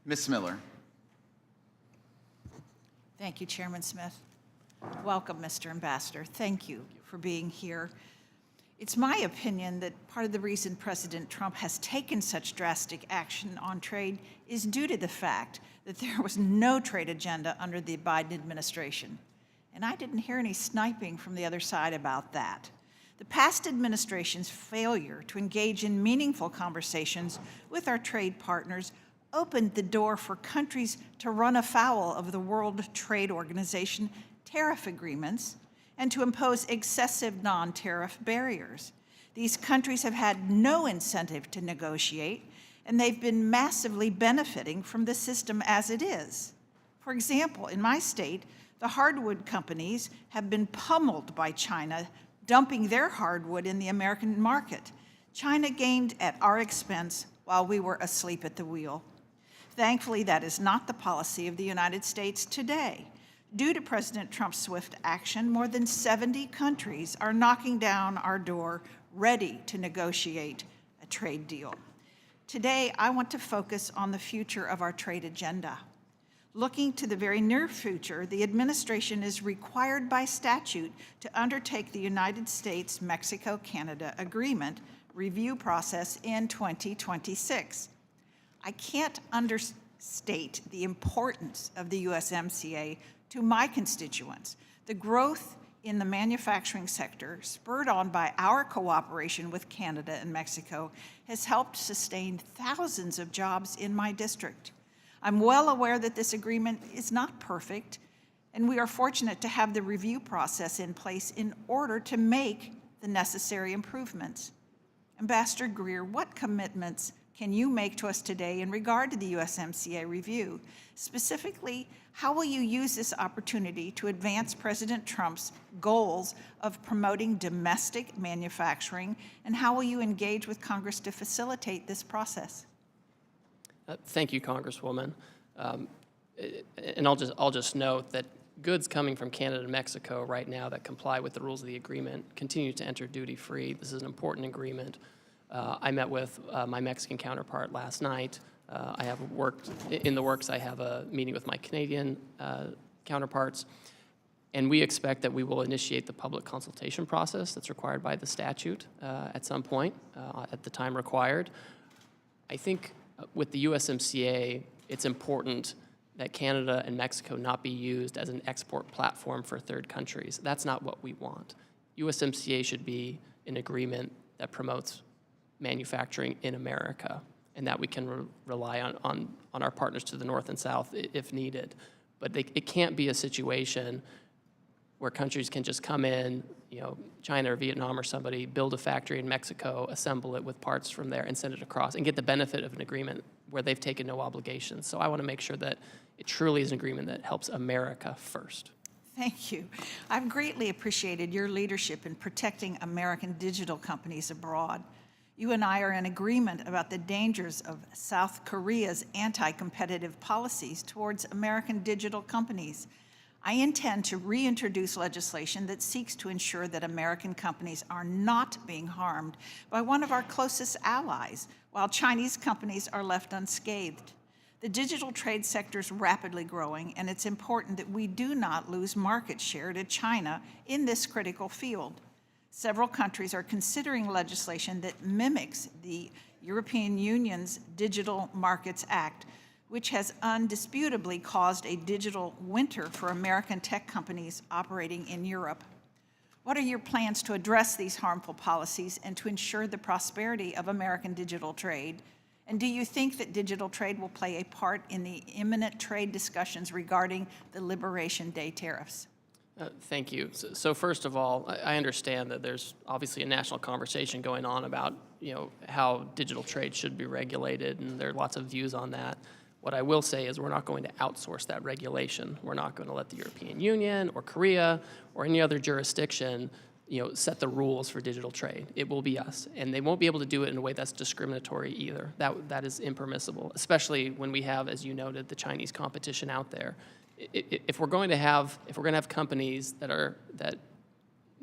Ms. Miller. Thank you, Chairman Smith. Welcome, Mr. Ambassador. Thank you for being here. It's my opinion that part of the reason President Trump has taken such drastic action on trade is due to the fact that there was no trade agenda under the Biden administration. And I didn't hear any sniping from the other side about that. The past administration's failure to engage in meaningful conversations with our trade partners opened the door for countries to run afoul of the World Trade Organization tariff agreements and to impose excessive non-tariff barriers. These countries have had no incentive to negotiate, and they've been massively benefiting from the system as it is. For example, in my state, the hardwood companies have been pummeled by China, dumping their hardwood in the American market. China gained at our expense while we were asleep at the wheel. Thankfully, that is not the policy of the United States today. Due to President Trump's swift action, more than 70 countries are knocking down our door, ready to negotiate a trade deal. Today, I want to focus on the future of our trade agenda. Looking to the very near future, the administration is required by statute to undertake the United States-Mexico-Canada Agreement review process in 2026. I can't understate the importance of the USMCA to my constituents. The growth in the manufacturing sector, spurred on by our cooperation with Canada and Mexico, has helped sustain thousands of jobs in my district. I'm well aware that this agreement is not perfect, and we are fortunate to have the review process in place in order to make the necessary improvements. Ambassador Greer, what commitments can you make to us today in regard to the USMCA review? Specifically, how will you use this opportunity to advance President Trump's goals of promoting domestic manufacturing, and how will you engage with Congress to facilitate this process? Thank you, Congresswoman. And I'll just note that goods coming from Canada and Mexico right now that comply with the rules of the agreement continue to enter duty-free. This is an important agreement. I met with my Mexican counterpart last night. I have worked in the works. I have a meeting with my Canadian counterparts, and we expect that we will initiate the public consultation process that's required by the statute at some point at the time required. I think with the USMCA, it's important that Canada and Mexico not be used as an export platform for third countries. That's not what we want. USMCA should be an agreement that promotes manufacturing in America, and that we can rely on our partners to the north and south if needed. But it can't be a situation where countries can just come in, China or Vietnam or somebody, build a factory in Mexico, assemble it with parts from there, and send it across, and get the benefit of an agreement where they've taken no obligations. So I want to make sure that it truly is an agreement that helps America first. Thank you. I've greatly appreciated your leadership in protecting American digital companies abroad. You and I are in agreement about the dangers of South Korea's anti-competitive policies towards American digital companies. I intend to reintroduce legislation that seeks to ensure that American companies are not being harmed by one of our closest allies, while Chinese companies are left unscathed. The digital trade sector is rapidly growing, and it's important that we do not lose market share to China in this critical field. Several countries are considering legislation that mimics the European Union's Digital Markets Act, which has undisputably caused a digital winter for American tech companies operating in Europe. What are your plans to address these harmful policies and to ensure the prosperity of American digital trade? And do you think that digital trade will play a part in the imminent trade discussions regarding the Liberation Day tariffs? Thank you. So first of all, I understand that there's obviously a national conversation going on about how digital trade should be regulated, and there are lots of views on that. What I will say is we're not going to outsource that regulation. We're not going to let the European Union or Korea or any other jurisdiction set the rules for digital trade. It will be us, and they won't be able to do it in a way that's discriminatory either. That is impermissible, especially when we have, as you noted, the Chinese competition out there. If we're going to have companies that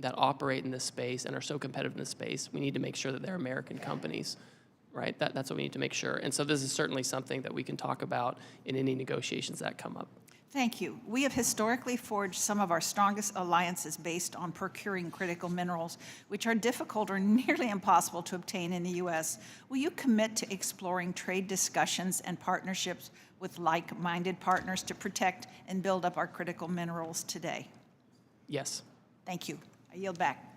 operate in this space and are so competitive in this space, we need to make sure that they're American companies. right? That's what we need to make sure. And so this is certainly something that we can talk about in any negotiations that come up. Thank you. We have historically forged some of our strongest alliances based on procuring critical minerals, which are difficult or nearly impossible to obtain in the U.S. Will you commit to exploring trade discussions and partnerships with like-minded partners to protect and build up our critical minerals today? Yes. Thank you. I yield back.